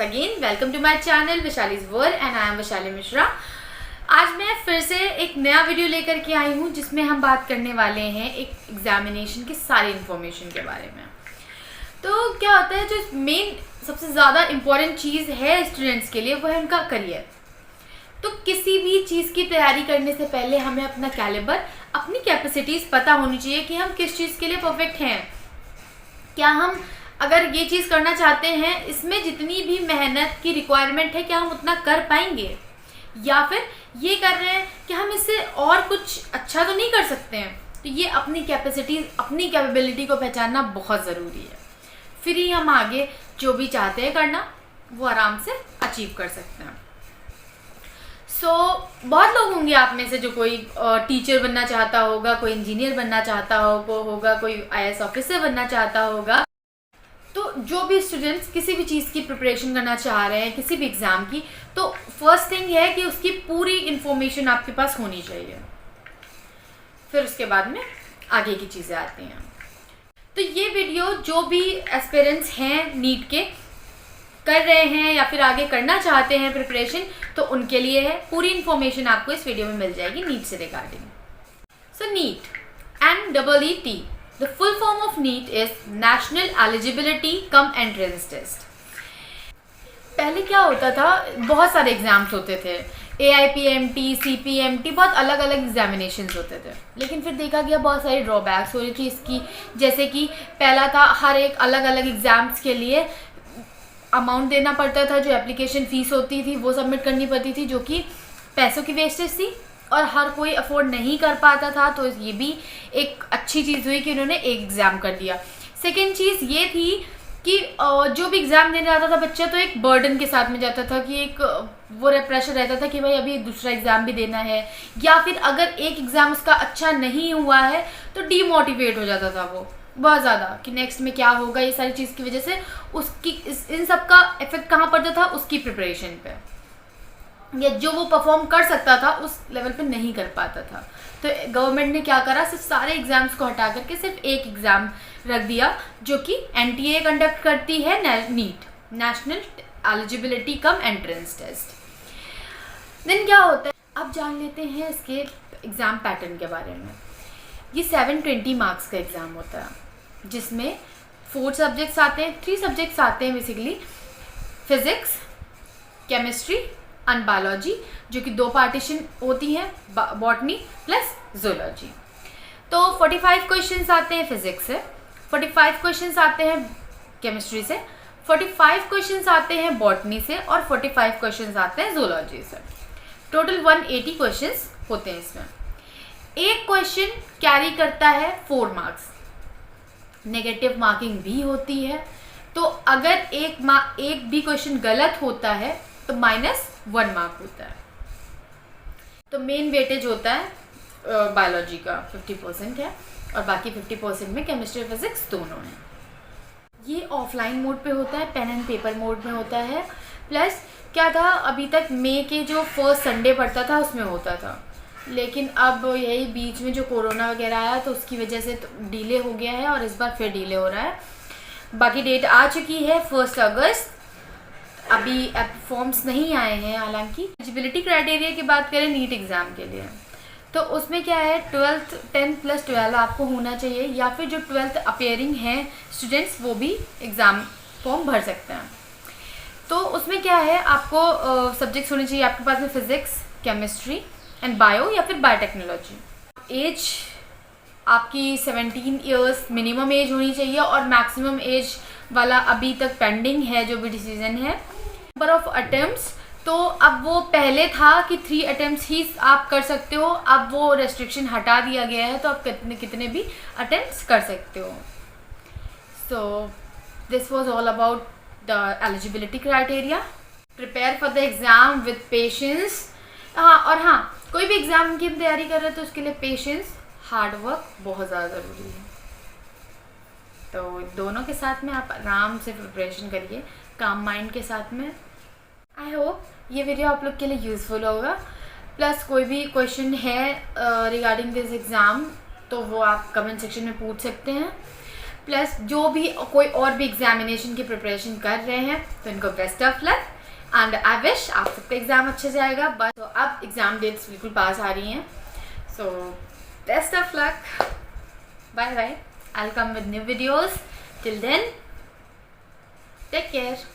Again welcome to my channel Vishali's world and I am Vishali Mishra. आज मैं फिर से एक नया वीडियो लेकर के आई हूँ जिसमें हम बात करने वाले हैं एक एग्जामिनेशन की सारी इन्फॉर्मेशन के बारे में। तो क्या होता है, जो मेन सबसे ज़्यादा इम्पॉर्टेंट चीज़ है स्टूडेंट्स के लिए वो है उनका करियर। तो किसी भी चीज़ की तैयारी करने से पहले हमें अपना कैलिबर, अपनी कैपेसिटीज़ पता होनी चाहिए कि हम किस चीज़ के लिए परफेक्ट हैं। क्या हम अगर ये चीज़ करना चाहते हैं, इसमें जितनी भी मेहनत की रिक्वायरमेंट है क्या हम उतना कर पाएंगे, या फिर ये कर रहे हैं कि हम इससे और कुछ अच्छा तो नहीं कर सकते हैं। तो ये अपनी कैपेसिटीज़, अपनी कैपेबिलिटी को पहचानना बहुत ज़रूरी है। फिर ही हम आगे जो भी चाहते हैं करना वो आराम से अचीव कर सकते हैं। बहुत लोग होंगे आप में से जो कोई टीचर बनना चाहता होगा, कोई इंजीनियर बनना चाहता होगा, कोई आईएएस ऑफिसर बनना चाहता होगा। तो जो भी स्टूडेंट्स किसी भी चीज़ की प्रिपरेशन करना चाह रहे हैं, किसी भी एग्ज़ाम की, तो फर्स्ट थिंग है कि उसकी पूरी इन्फॉर्मेशन आपके पास होनी चाहिए। फिर उसके बाद में आगे की चीज़ें आती हैं। तो ये वीडियो जो भी एस्पिरेंट्स हैं नीट के, कर रहे हैं या फिर आगे करना चाहते हैं प्रिपरेशन, तो उनके लिए है। पूरी इन्फॉर्मेशन आपको इस वीडियो में मिल जाएगी नीट से regarding. So NEET, NEET, the full form of NEET is National Eligibility Cum Entrance Test। पहले क्या होता था, बहुत सारे एग्जाम्स होते थे, AIPMT, CPMT, बहुत अलग अलग एग्जामिनेशंस होते थे। लेकिन फिर देखा गया बहुत सारी ड्रॉबैक्स हो रही थी इसकी। जैसे कि पहला था, हर एक अलग अलग एग्जाम्स के लिए अमाउंट देना पड़ता था, जो एप्लीकेशन फ़ीस होती थी वो सबमिट करनी पड़ती थी, जो कि पैसों की वेस्टेज थी और हर कोई अफोर्ड नहीं कर पाता था। तो ये भी एक अच्छी चीज़ हुई कि उन्होंने एक एग्ज़ाम कर दिया। सेकेंड चीज़ ये थी कि जो भी एग्ज़ाम देने जाता था बच्चा, तो एक बर्डन के साथ में जाता था कि एक वो प्रेशर रहता था कि भाई अभी दूसरा एग्ज़ाम भी देना है, या फिर अगर एक एग्ज़ाम उसका अच्छा नहीं हुआ है तो डीमोटिवेट हो जाता था वो बहुत ज़्यादा कि नेक्स्ट में क्या होगा। ये सारी चीज़ की वजह से उसकी इन सब का इफेक्ट कहाँ पड़ता था, उसकी प्रिपरेशन पे, या जो वो परफॉर्म कर सकता था उस लेवल पे नहीं कर पाता था। तो गवर्नमेंट ने क्या करा, सिर्फ सारे एग्ज़ाम्स को हटा करके सिर्फ एक एग्ज़ाम रख दिया, जो कि NTA कंडक्ट करती है, NEET, national eligibility cum entrance test. Then क्या होता है, अब जान लेते हैं इसके एग्ज़ाम पैटर्न के बारे में। ये 720 मार्क्स का एग्ज़ाम होता है, जिसमें 4 सब्जेक्ट्स आते हैं, 3 सब्जेक्ट्स आते हैं basically, physics, chemistry and biology, जो कि 2 पार्टीशन होती हैं, बॉटनी प्लस जूलॉजी। तो 45 क्वेश्चंस आते हैं फिज़िक्स से, 45 क्वेश्चंस आते हैं केमिस्ट्री से, 45 क्वेश्चंस आते हैं बॉटनी से, और 45 क्वेश्चंस आते हैं जूलॉजी से। टोटल 180 क्वेश्चंस होते हैं इसमें। एक क्वेश्चन कैरी करता है 4 मार्क्स, नेगेटिव मार्किंग भी होती है। तो अगर एक भी क्वेश्चन गलत होता है तो -1 मार्क होता है। तो मेन वेटेज होता है बायोलॉजी का 50% है, और बाकी 50% में केमिस्ट्री और फिजिक्स दोनों हैं। ये ऑफलाइन मोड पे होता है, पेन एंड पेपर मोड में होता है। प्लस क्या था, अभी तक मई के जो फर्स्ट संडे पड़ता था उसमें होता था, लेकिन अब यही बीच में जो कोरोना वगैरह आया तो उसकी वजह से तो डिले हो गया है, और इस बार फिर डिले हो रहा है। बाकी डेट आ चुकी है 1 अगस्त। अभी फॉर्म्स नहीं आए हैं हालांकि। एलिजिबिलिटी क्राइटेरिया की बात करें नीट एग्ज़ाम के लिए, तो उसमें क्या है, 10 + 12 आपको होना चाहिए, या फिर जो 12th अपेयरिंग हैं स्टूडेंट्स वो भी एग्ज़ाम फॉर्म भर सकते हैं। तो उसमें क्या है, आपको सब्जेक्ट्स होने चाहिए आपके पास में फिज़िक्स, केमिस्ट्री एंड बायो, या फिर बायोटेक्नोलॉजी। एज आपकी 17 ईयर्स मिनिमम एज होनी चाहिए, और मैक्सिमम एज वाला अभी तक पेंडिंग है जो भी डिसीजन है। नंबर ऑफ अटेम्प्ट्स, तो अब वो पहले था कि 3 अटेम्प्ट्स ही आप कर सकते हो, अब वो रेस्ट्रिक्शन हटा दिया गया है, तो आप कितने भी अटेम्प्ट्स कर सकते हो। So this was all about the eligibility criteria. Prepare for the exam with patience. हाँ, कोई भी एग्ज़ाम की तैयारी कर रहे हैं तो उसके लिए पेशेंस, हार्ड वर्क बहुत ज़्यादा ज़रूरी है। तो दोनों के साथ में आप आराम से प्रिपरेशन करिए, काम माइंड के साथ में। आई होप ये वीडियो आप लोग के लिए यूज़फुल होगा। प्लस कोई भी क्वेश्चन है रिगार्डिंग दिस एग्ज़ाम, तो वो आप कमेंट सेक्शन में पूछ सकते हैं। प्लस जो भी कोई और भी एग्जामिनेशन की प्रिपरेशन कर रहे हैं तो इनको best of luck and I wish आप सबका एग्ज़ाम अच्छे से आएगा। बस तो अब एग्ज़ाम डेट्स बिल्कुल पास आ रही हैं, so best of luck, bye bye, I will come with new videos, till then take care.